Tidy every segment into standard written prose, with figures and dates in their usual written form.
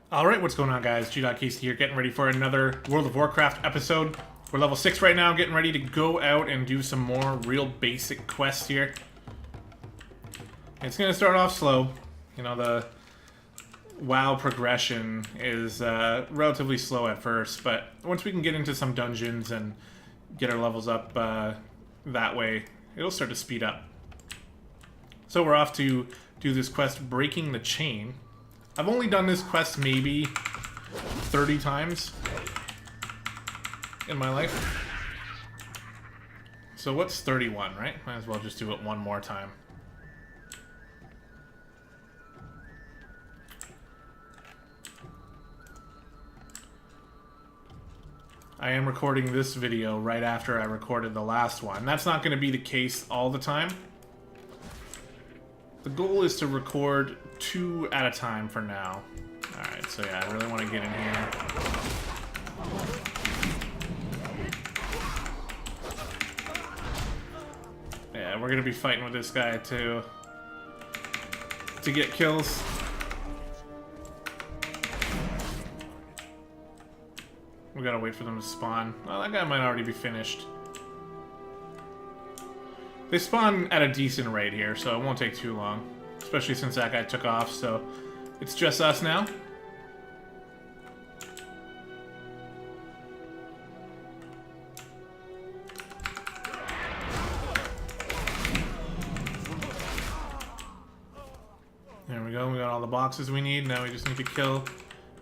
Alright, what's going on, guys? Gdoggcasey here, getting ready for another World of Warcraft episode. We're level 6 right now, getting ready to go out and do some more real basic quests here. It's going to start off slow. You know, the WoW progression is relatively slow at first, but once we can get into some dungeons and get our levels up that way, it'll start to speed up. So we're off to do this quest, Breaking the Chain. I've only done this quest maybe 30 times in my life. So what's 31, right? Might as well just do it one more time. I am recording this video right after I recorded the last one. That's not going to be the case all the time. The goal is to record 2 at a time for now. Alright, so yeah, I really want to get in here. Yeah, we're going to be fighting with this guy to get kills. We gotta wait for them to spawn. Well, that guy might already be finished. They spawn at a decent rate here, so it won't take too long. Especially since that guy took off, so it's just us now. There we go, we got all the boxes we need. Now we just need to kill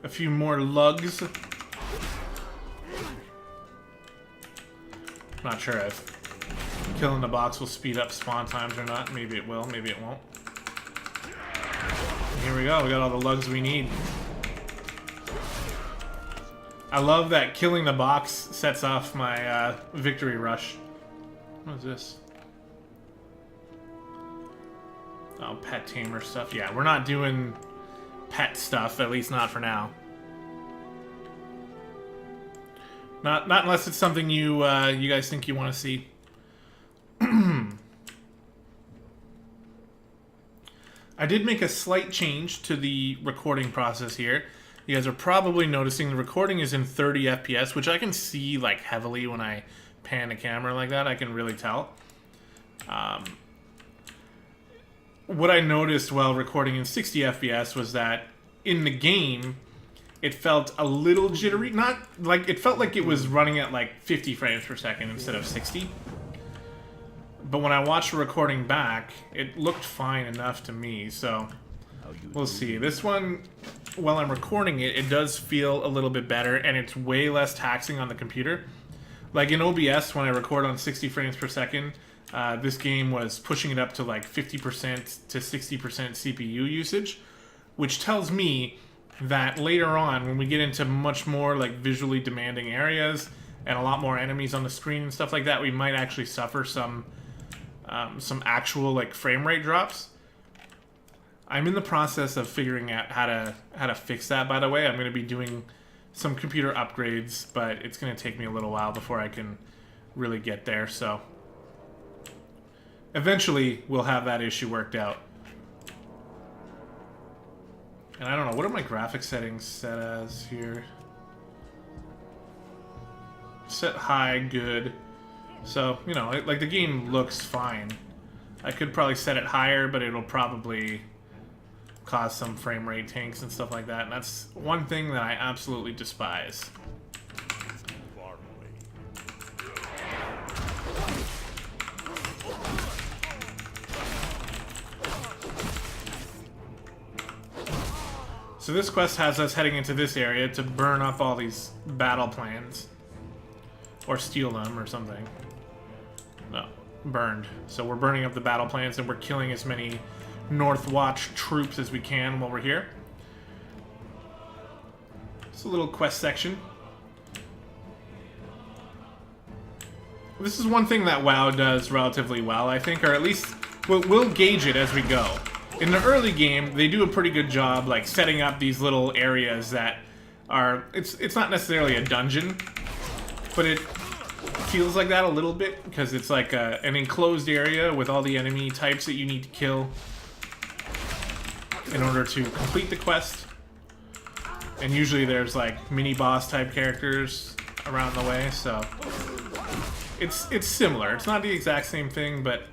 a few more lugs. Not sure if killing the box will speed up spawn times or not. Maybe it will, maybe it won't. Here we go, we got all the lugs we need. I love that killing the box sets off my victory rush. What is this? Oh, pet tamer stuff. Yeah, we're not doing pet stuff, at least not for now. Not unless it's something you you guys think you want to see. I did make a slight change to the recording process here. You guys are probably noticing the recording is in 30 FPS, which I can see like heavily when I pan the camera like that. I can really tell. What I noticed while recording in 60 FPS was that in the game, it felt a little jittery. Not like it felt like it was running at like 50 frames per second instead of 60. But when I watched the recording back, it looked fine enough to me. So we'll see. This one, while I'm recording it, it does feel a little bit better, and it's way less taxing on the computer. Like in OBS, when I record on 60 frames per second, this game was pushing it up to like 50% to 60% CPU usage, which tells me that later on, when we get into much more like visually demanding areas and a lot more enemies on the screen and stuff like that, we might actually suffer some actual like frame rate drops. I'm in the process of figuring out how to fix that. By the way, I'm going to be doing some computer upgrades, but it's going to take me a little while before I can really get there. So eventually, we'll have that issue worked out. And I don't know, what are my graphics settings set as here? Set high, good. So, you know, like the game looks fine. I could probably set it higher, but it'll probably cause some frame rate tanks and stuff like that. And that's one thing that I absolutely despise. So this quest has us heading into this area to burn up all these battle plans. Or steal them or something. No, burned. So we're burning up the battle plans and we're killing as many North Watch troops as we can while we're here. It's a little quest section. This is one thing that WoW does relatively well, I think, or at least we'll gauge it as we go. In the early game, they do a pretty good job, like, setting up these little areas that are... It's not necessarily a dungeon, but it feels like that a little bit, because it's like an enclosed area with all the enemy types that you need to kill in order to complete the quest. And usually there's like mini boss type characters around the way, so it's similar. It's not the exact same thing, but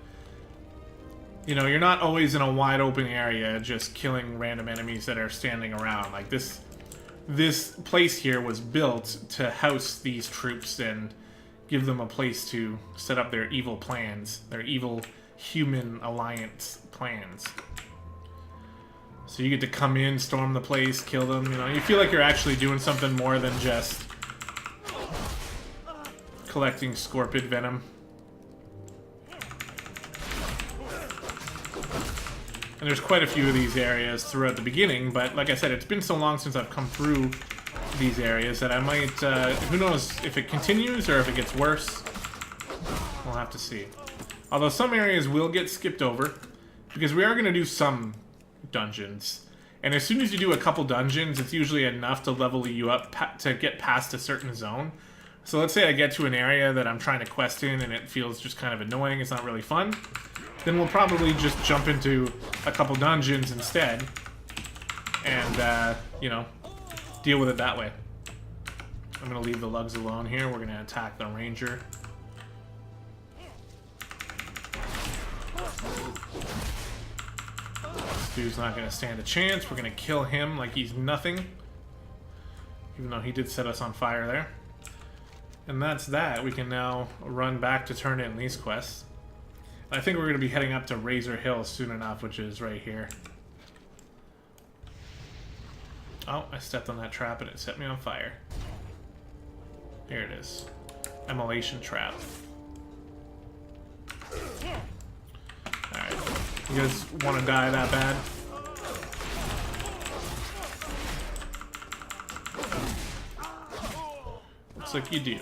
you know, you're not always in a wide open area just killing random enemies that are standing around. Like this place here was built to house these troops and give them a place to set up their evil plans, their evil human alliance plans. So you get to come in, storm the place, kill them, you know, you feel like you're actually doing something more than just collecting scorpid venom. And there's quite a few of these areas throughout the beginning, but like I said, it's been so long since I've come through these areas that I might, who knows if it continues or if it gets worse. We'll have to see. Although some areas will get skipped over, because we are going to do some dungeons. And as soon as you do a couple dungeons, it's usually enough to level you up to get past a certain zone. So let's say I get to an area that I'm trying to quest in and it feels just kind of annoying, it's not really fun. Then we'll probably just jump into a couple dungeons instead. And, you know, deal with it that way. I'm going to leave the lugs alone here. We're going to attack the ranger. This dude's not going to stand a chance. We're going to kill him like he's nothing. Even though he did set us on fire there. And that's that. We can now run back to turn in these quests. I think we're going to be heading up to Razor Hill soon enough, which is right here. Oh, I stepped on that trap and it set me on fire. Here it is. Immolation trap. Alright. You guys want to die that bad? Looks like you do.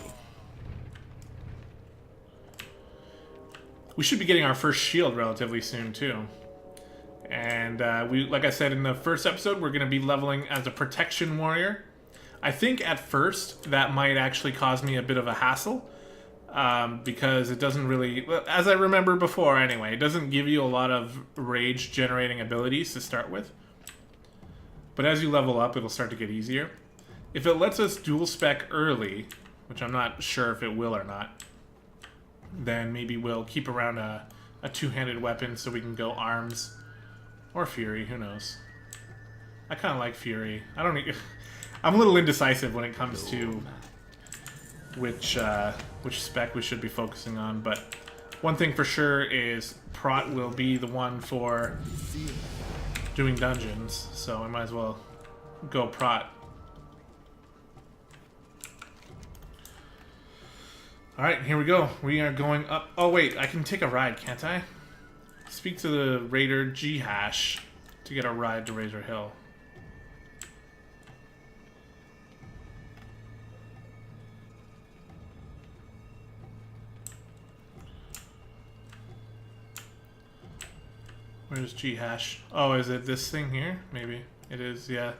We should be getting our first shield relatively soon, too. And we, like I said in the first episode, we're going to be leveling as a protection warrior. I think at first that might actually cause me a bit of a hassle. Because it doesn't really, as I remember before anyway, it doesn't give you a lot of rage generating abilities to start with. But as you level up, it'll start to get easier. If it lets us dual spec early, which I'm not sure if it will or not, then maybe we'll keep around a two-handed weapon so we can go arms or fury, who knows. I kind of like fury. I'm a little indecisive when it comes to which spec we should be focusing on, but one thing for sure is Prot will be the one for doing dungeons, so I might as well go Prot. Alright, here we go. We are going up. Oh wait, I can take a ride, can't I? Speak to the raider G-Hash to get a ride to Razor Hill. Where's G-Hash? Oh, is it this thing here? Maybe. It is, yeah.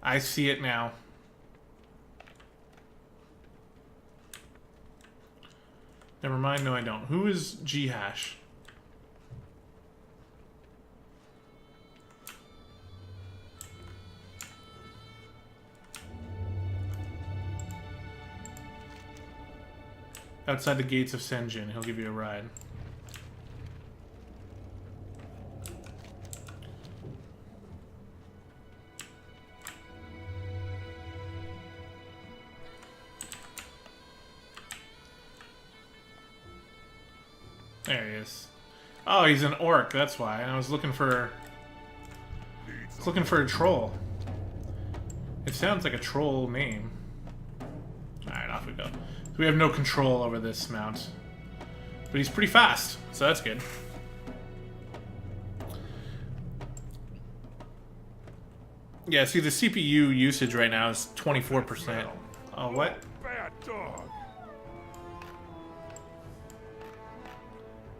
I see it now. Never mind, no I don't. Who is G-Hash? Outside the gates of Sen'jin, he'll give you a ride. There he is. Oh, he's an orc, that's why. I was looking for a troll. It sounds like a troll name. Alright, off we go. So we have no control over this mount. But he's pretty fast, so that's good. Yeah, see the CPU usage right now is 24%. Oh, what? Bad dog.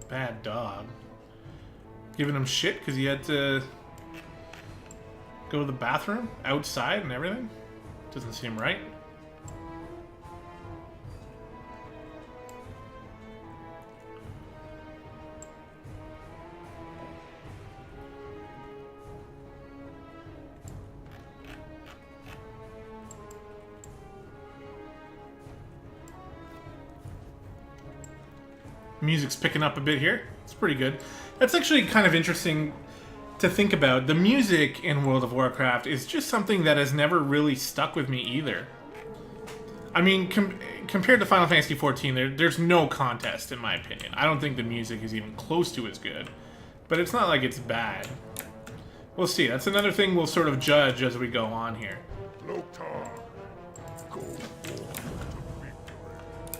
Bad dog. Giving him shit because he had to go to the bathroom outside and everything? Doesn't seem right. Music's picking up a bit here. It's pretty good. That's actually kind of interesting to think about. The music in World of Warcraft is just something that has never really stuck with me either. I mean, compared to Final Fantasy XIV, there's no contest, in my opinion. I don't think the music is even close to as good. But it's not like it's bad. We'll see. That's another thing we'll sort of judge as we go on here.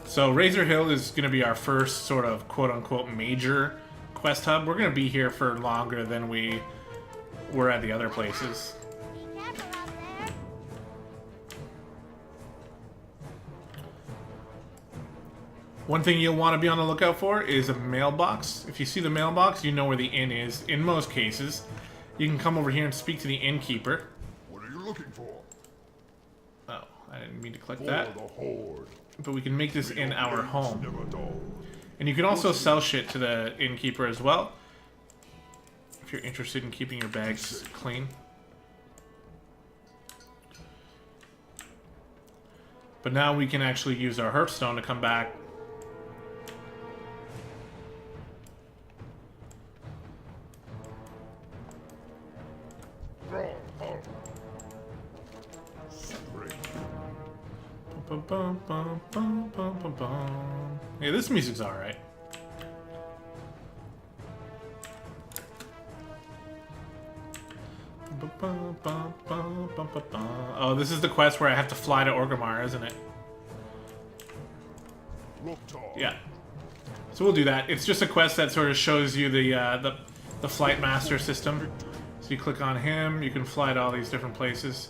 So Razor Hill is going to be our first sort of quote-unquote major quest hub. We're going to be here for longer than we were at the other places. One thing you'll want to be on the lookout for is a mailbox. If you see the mailbox, you know where the inn is. In most cases, you can come over here and speak to the innkeeper. What are you looking for? Oh, I didn't mean to click that. But we can make this inn our home. And you can also sell shit to the innkeeper as well, if you're interested in keeping your bags clean. But now we can actually use our hearthstone to come back. Yeah, this music's alright. Oh, this is the quest where I have to fly to Orgrimmar, isn't it? Yeah. So we'll do that. It's just a quest that sort of shows you the flight master system. So you click on him, you can fly to all these different places.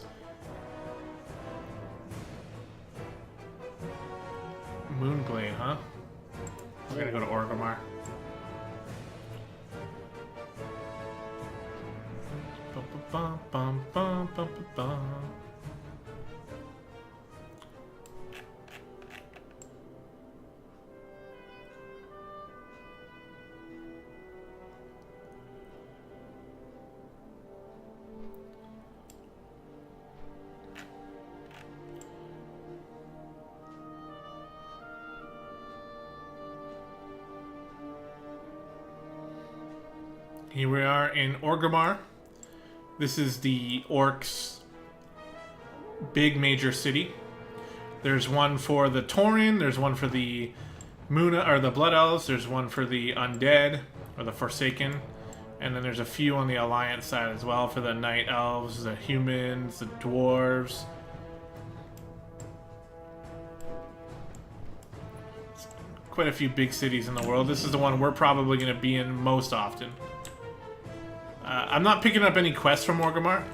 Moonglade, huh? We're gonna go to Orgrimmar. Here we are in Orgrimmar. This is the orcs' big major city. There's one for the Tauren, there's one for the Muna or the Blood Elves, there's one for the Undead or the Forsaken, and then there's a few on the Alliance side as well for the Night Elves, the humans, the dwarves. Quite a few big cities in the world. This is the one we're probably going to be in most often. I'm not picking up any quests from Orgrimmar.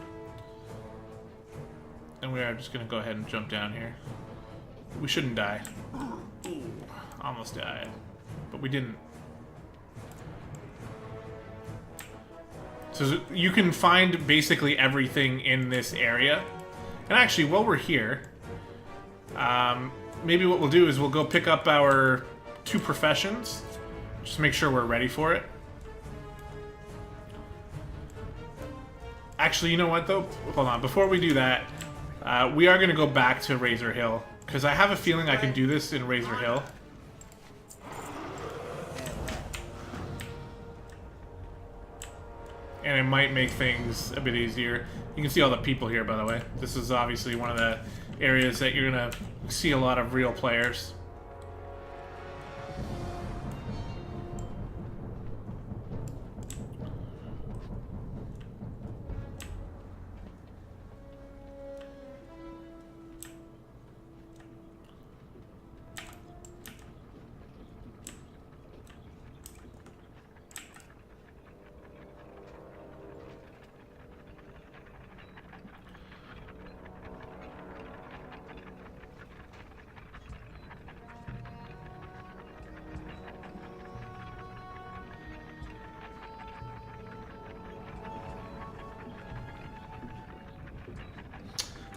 And we are just going to go ahead and jump down here. We shouldn't die. Ooh, almost died. But we didn't. So you can find basically everything in this area. And actually, while we're here, maybe what we'll do is we'll go pick up our 2 professions. Just make sure we're ready for it. Actually, you know what, though? Hold on. Before we do that, we are going to go back to Razor Hill. Because I have a feeling I can do this in Razor Hill. And it might make things a bit easier. You can see all the people here, by the way. This is obviously one of the areas that you're going to see a lot of real players.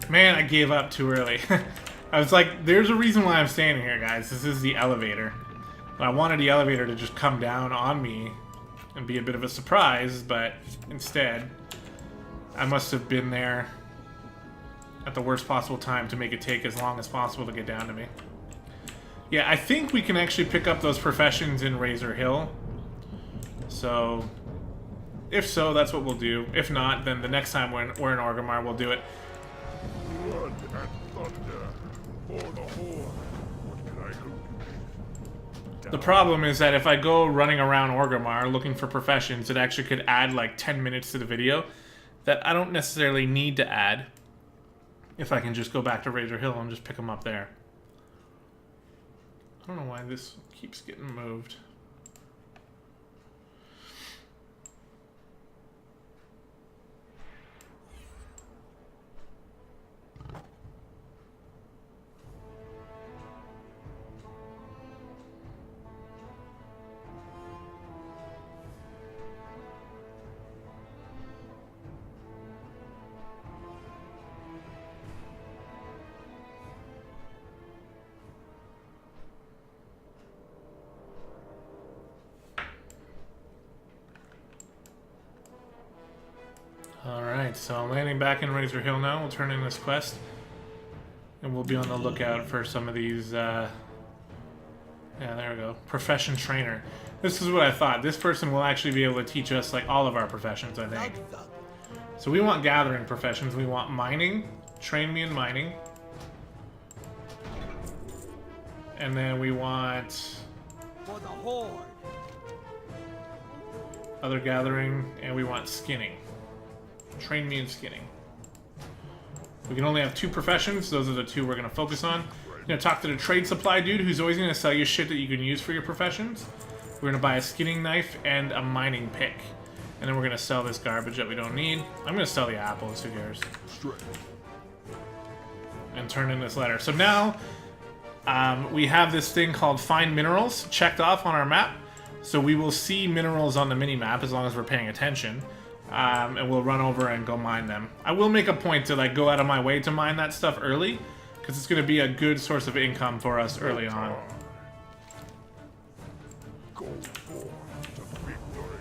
Man, I gave up too early. I was like, there's a reason why I'm standing here, guys. This is the elevator. I wanted the elevator to just come down on me and be a bit of a surprise, but instead, I must have been there at the worst possible time to make it take as long as possible to get down to me. Yeah, I think we can actually pick up those professions in Razor Hill. So, if so, that's what we'll do. If not, then the next time we're in Orgrimmar, we'll do it. Blood and thunder for the Horde. What can I do? The problem is that if I go running around Orgrimmar looking for professions, it actually could add like 10 minutes to the video that I don't necessarily need to add if I can just go back to Razor Hill and just pick them up there. I don't know why this keeps getting moved. Alright, so I'm landing back in Razor Hill now. We'll turn in this quest. And we'll be on the lookout for some of these, yeah, there we go. Profession trainer. This is what I thought. This person will actually be able to teach us, like, all of our professions, I think. So we want gathering professions. We want mining. Train me in mining. And then we want... For the Horde. Other gathering. And we want skinning. Train me in skinning. We can only have 2 professions. Those are the 2 we're going to focus on. You're going to talk to the trade supply dude who's always going to sell you shit that you can use for your professions. We're going to buy a skinning knife and a mining pick. And then we're going to sell this garbage that we don't need. I'm going to sell the apples, who cares? And turn in this letter. So now we have this thing called Find Minerals checked off on our map. So we will see minerals on the mini-map as long as we're paying attention. And we'll run over and go mine them. I will make a point to like go out of my way to mine that stuff early, because it's going to be a good source of income for us early on. Go for the victory.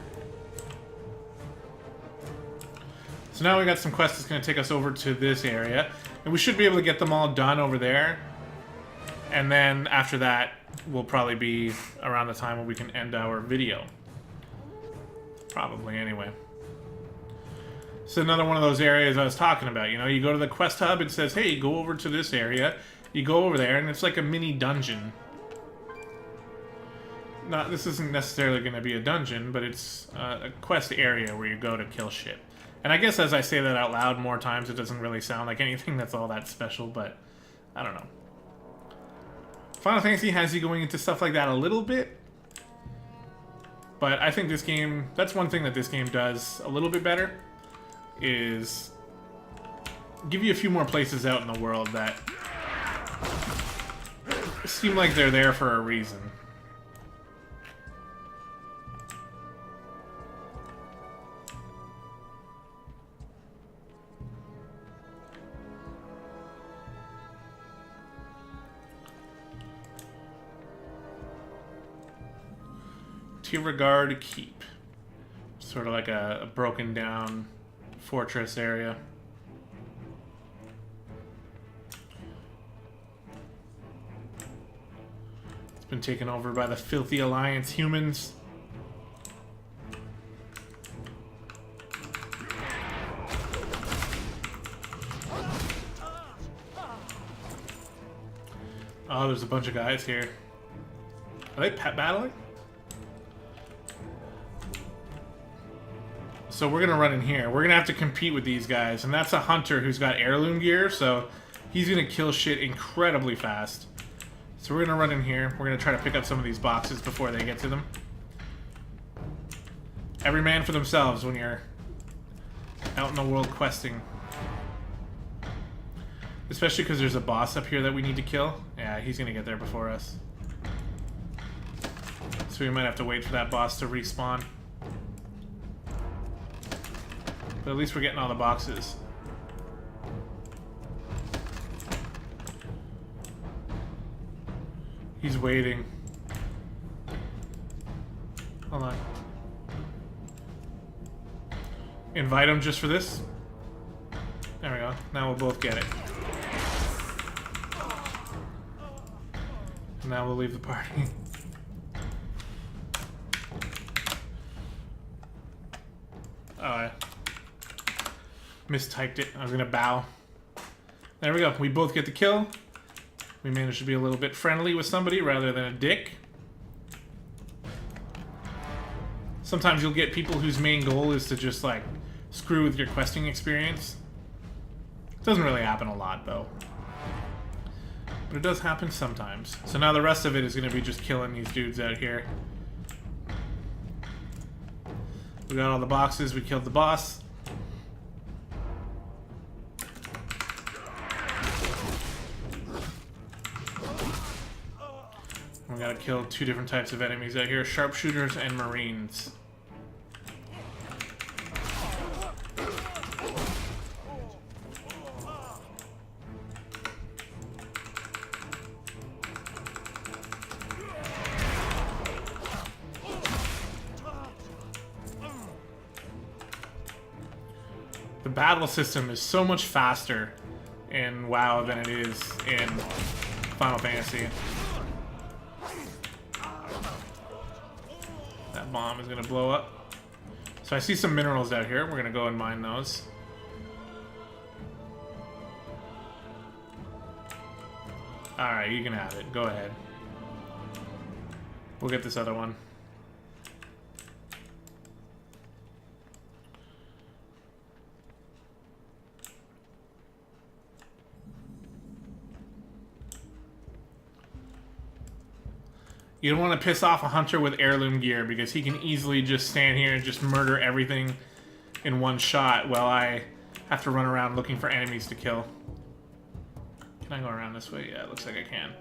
So now we got some quests that's going to take us over to this area, and we should be able to get them all done over there. And then after that, will probably be around the time where we can end our video. Probably, anyway. So another one of those areas I was talking about, you know, you go to the quest hub, it says, hey, go over to this area. You go over there, and it's like a mini dungeon. Not, this isn't necessarily going to be a dungeon, but it's a quest area where you go to kill shit. And I guess as I say that out loud more times, it doesn't really sound like anything that's all that special, but I don't know. Final Fantasy has you going into stuff like that a little bit. But I think this game, that's one thing that this game does a little bit better, is give you a few more places out in the world that seem like they're there for a reason. Tiragard Keep. Sort of like a broken down fortress area. It's been taken over by the Filthy Alliance humans. Oh, there's a bunch of guys here. Are they pet battling? So we're gonna run in here. We're gonna have to compete with these guys, and that's a hunter who's got heirloom gear, so he's gonna kill shit incredibly fast. So we're gonna run in here. We're gonna try to pick up some of these boxes before they get to them. Every man for themselves when you're out in the world questing. Especially because there's a boss up here that we need to kill. Yeah, he's gonna get there before us. So we might have to wait for that boss to respawn. But at least we're getting all the boxes. He's waiting. Hold on. Invite him just for this. There we go. Now we'll both get it. Now we'll leave the party. Oh, I mistyped it. I was gonna bow. There we go. We both get the kill. We managed to be a little bit friendly with somebody rather than a dick. Sometimes you'll get people whose main goal is to just, like, screw with your questing experience. Doesn't really happen a lot, though. But it does happen sometimes. So now the rest of it is going to be just killing these dudes out here. We got all the boxes. We killed the boss. We gotta kill 2 different types of enemies out here. Sharpshooters and Marines. The battle system is so much faster in WoW than it is in Final Fantasy. That bomb is gonna blow up. So I see some minerals out here. We're gonna go and mine those. Alright, you can have it. Go ahead. We'll get this other one. You don't want to piss off a hunter with heirloom gear because he can easily just stand here and just murder everything in one shot while I have to run around looking for enemies to kill. Can I go around this way? Yeah, it looks like I can.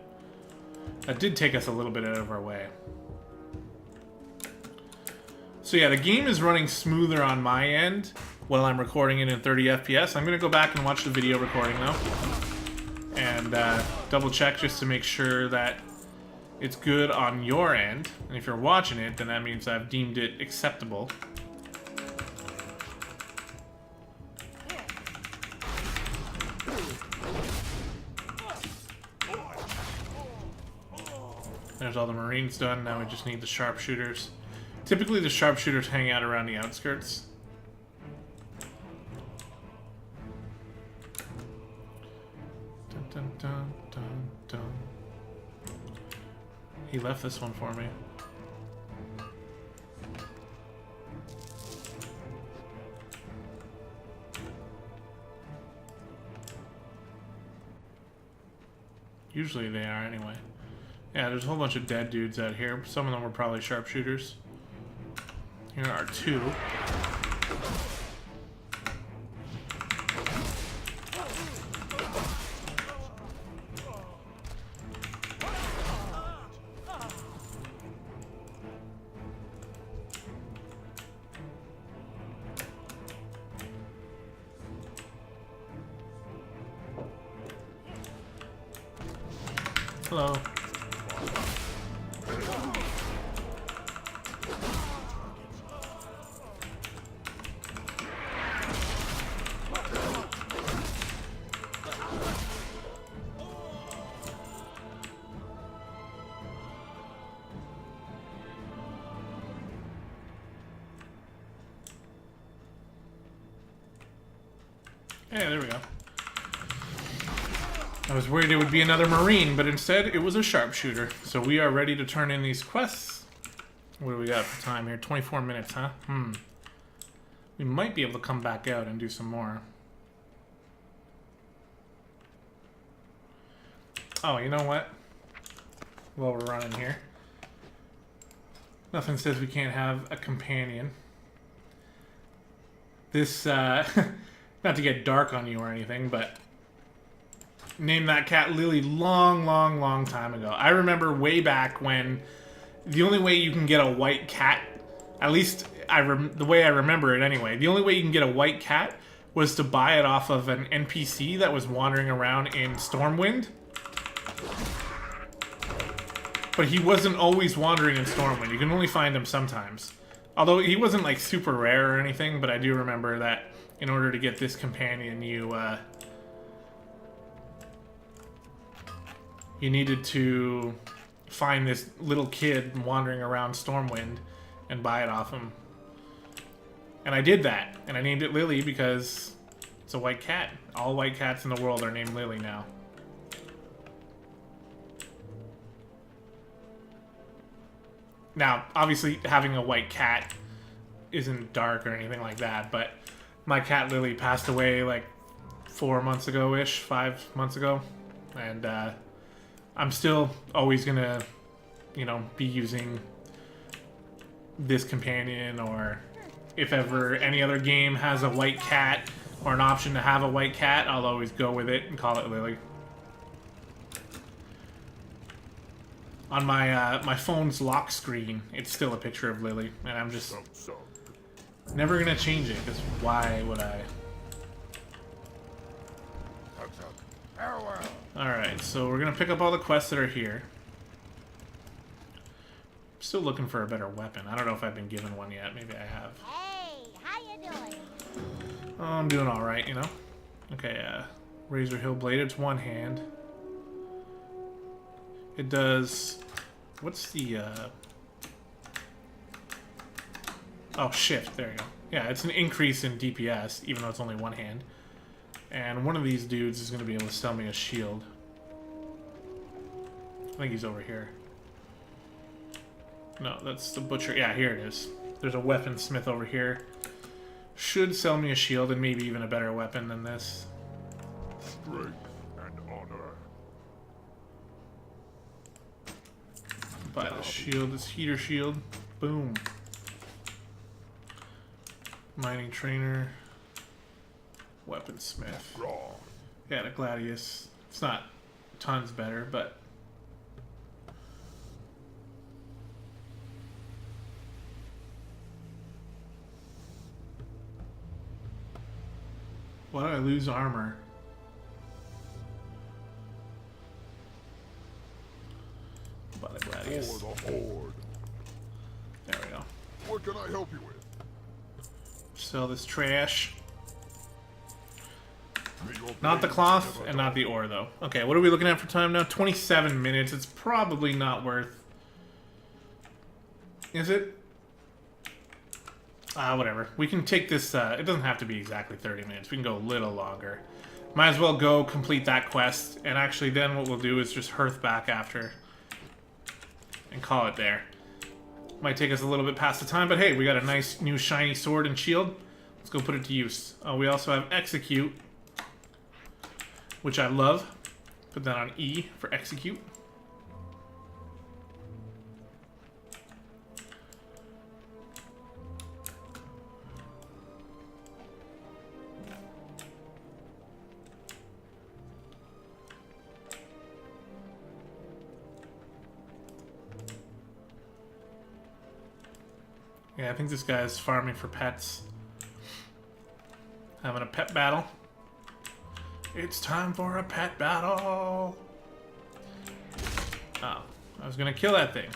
That did take us a little bit out of our way. So yeah, the game is running smoother on my end while I'm recording it in 30 FPS. I'm going to go back and watch the video recording though. And double check just to make sure that it's good on your end, and if you're watching it, then that means I've deemed it acceptable. There's all the Marines done, now we just need the sharpshooters. Typically the sharpshooters hang out around the outskirts. Dun, dun, dun, dun, dun. He left this one for me. Usually they are anyway. Yeah, there's a whole bunch of dead dudes out here. Some of them were probably sharpshooters. Here are 2. Hello. Hey, there we go. I was worried it would be another Marine, but instead it was a sharpshooter. So we are ready to turn in these quests. What do we got for time here? 24 minutes, huh? We might be able to come back out and do some more. Oh, you know what? While we're running here. Nothing says we can't have a companion. This, not to get dark on you or anything, but named that cat Lily long time ago. I remember way back when the only way you can get a white cat, at least the way I remember it anyway, the only way you can get a white cat was to buy it off of an NPC that was wandering around in Stormwind. But he wasn't always wandering in Stormwind. You can only find him sometimes. Although he wasn't like super rare or anything, but I do remember that in order to get this companion, you needed to find this little kid wandering around Stormwind and buy it off him. And I did that, and I named it Lily because it's a white cat. All white cats in the world are named Lily now. Now, obviously, having a white cat isn't dark or anything like that, but my cat Lily passed away like 4 months ago-ish, 5 months ago, and I'm still always gonna, you know, be using this companion, or if ever any other game has a white cat or an option to have a white cat, I'll always go with it and call it Lily. On my my phone's lock screen, it's still a picture of Lily, and I'm just never gonna change it, because why would I? Alright, so we're gonna pick up all the quests that are here. I'm still looking for a better weapon. I don't know if I've been given one yet. Maybe I have. Hey, how you doing? Oh, I'm doing alright, you know? Okay, Razor Hill Blade, it's one hand. It does... What's the, Oh, shift, there you go. Yeah, it's an increase in DPS, even though it's only one hand. And one of these dudes is going to be able to sell me a shield. I think he's over here. No, that's the butcher. Yeah, here it is. There's a weaponsmith over here. Should sell me a shield and maybe even a better weapon than this. Strength and honor. Buy the shield. This heater shield. Boom. Mining trainer. Weaponsmith. Raw. Yeah, the Gladius. It's not tons better, but... Why did I lose armor? Buy the Gladius. For the Horde. There we go. What can I help you with? Sell this trash. May your Not the blades cloth never and dull. not the ore, though. Okay, what are we looking at for time now? 27 minutes. It's probably not worth... Is it? Whatever. We can take this... it doesn't have to be exactly 30 minutes. We can go a little longer. Might as well go complete that quest. And actually then what we'll do is just hearth back after. And call it there. Might take us a little bit past the time, but hey, we got a nice new shiny sword and shield. Let's go put it to use. Oh, we also have execute, which I love. Put that on E for execute. Yeah, I think this guy is farming for pets. Having a pet battle. It's time for a pet battle! Oh, I was gonna kill that thing.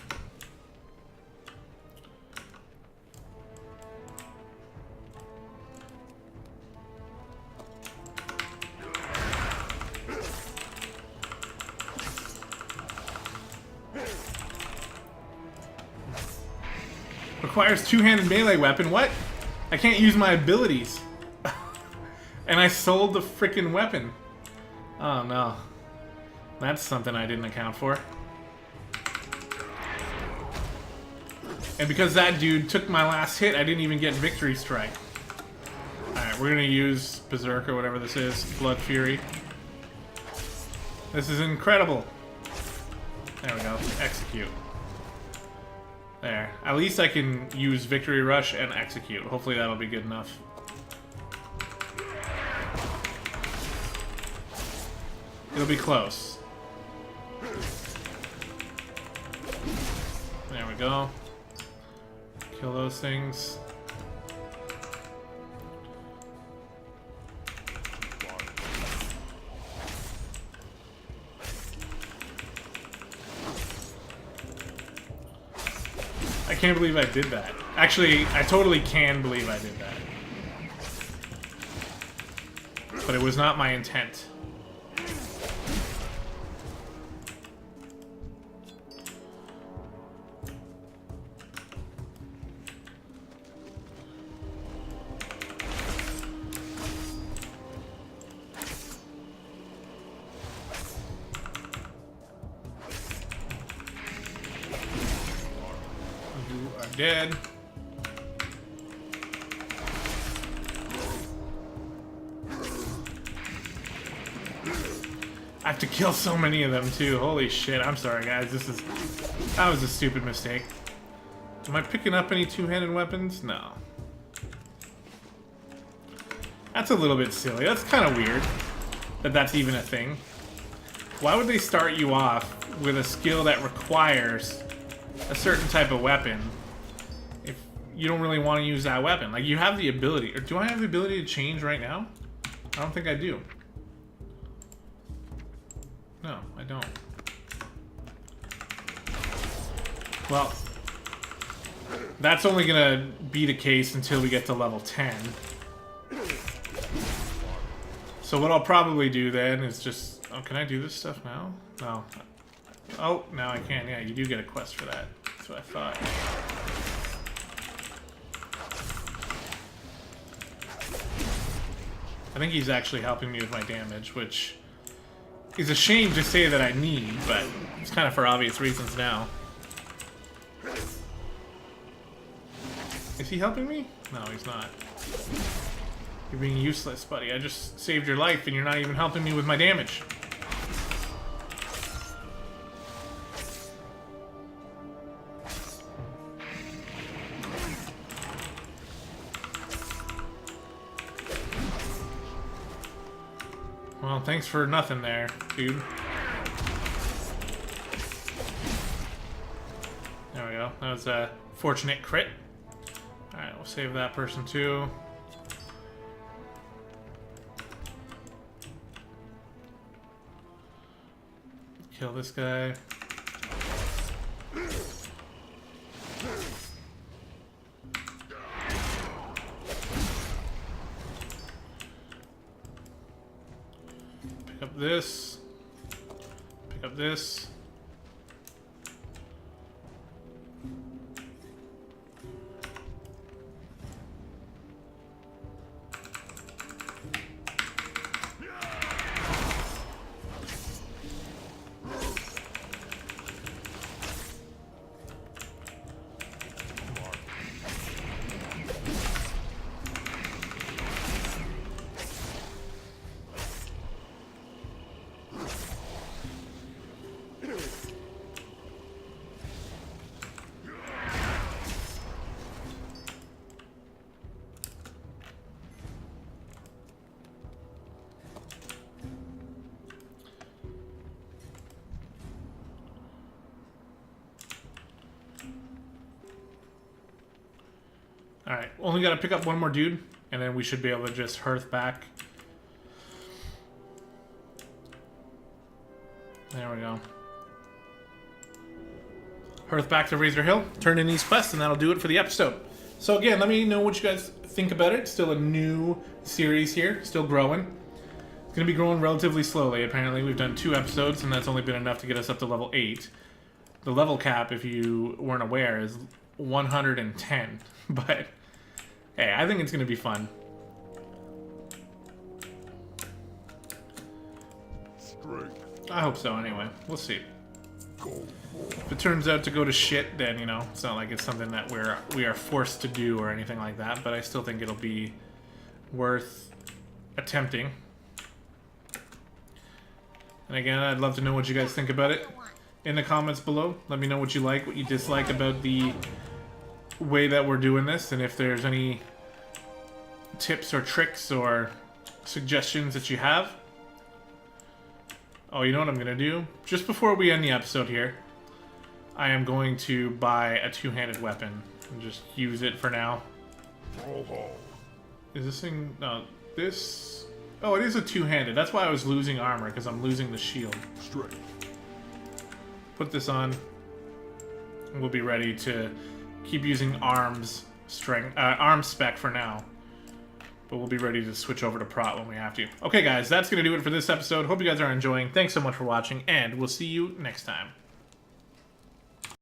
Requires two-handed melee weapon. What? I can't use my abilities. And I sold the frickin' weapon. Oh no. That's something I didn't account for. And because that dude took my last hit, I didn't even get Victory Strike. Alright, we're gonna use Berserk or whatever this is. Blood Fury. This is incredible. There we go. Execute. There. At least I can use Victory Rush and Execute. Hopefully that'll be good enough. It'll be close. There we go. Kill those things. I can't believe I did that. Actually, I totally can believe I did that. But it was not my intent. dead. I have to kill so many of them too. Holy shit. I'm sorry, guys. That was a stupid mistake. Am I picking up any two-handed weapons? No. That's a little bit silly. That's kind of weird that that's even a thing. Why would they start you off with a skill that requires a certain type of weapon if you don't really want to use that weapon? Like, you have the ability. Or do I have the ability to change right now? I don't think I do. No, I don't. Well, that's only gonna be the case until we get to level 10. So what I'll probably do then is just... Oh, can I do this stuff now? No. Oh, now I can. Yeah, you do get a quest for that. That's what I thought. I think he's actually helping me with my damage, which is a shame to say that I need, but it's kind of for obvious reasons now. Is he helping me? No, he's not. You're being useless, buddy. I just saved your life and you're not even helping me with my damage. Well, thanks for nothing there, dude. There we go. That was a fortunate crit. Alright, we'll save that person too. Kill this guy. Pick up this. Pick up this. Alright, only gotta pick up one more dude, and then we should be able to just hearth back. There we go. Hearth back to Razor Hill, turn in these quests, and that'll do it for the episode. So again, let me know what you guys think about it. Still a new series here, still growing. It's gonna be growing relatively slowly, apparently. We've done 2 episodes, and that's only been enough to get us up to level 8. The level cap, if you weren't aware, is 110, but hey, I think it's going to be fun. Strength. I hope so anyway. We'll see. If it turns out to go to shit, then, you know, it's not like it's something that we are forced to do or anything like that, but I still think it'll be worth attempting. And again, I'd love to know what you guys think about it in the comments below. Let me know what you like, what you dislike about the way that we're doing this, and if there's any tips or tricks or suggestions that you have. Oh, you know what I'm gonna do? Just before we end the episode here, I am going to buy a two-handed weapon and just use it for now. Is this thing... No, this... Oh, it is a two-handed. That's why I was losing armor, because I'm losing the shield. Strength. Put this on, and we'll be ready to keep using arms spec for now, but we'll be ready to switch over to prot when we have to. Okay guys, that's gonna do it for this episode. Hope you guys are enjoying. Thanks so much for watching, and we'll see you next time.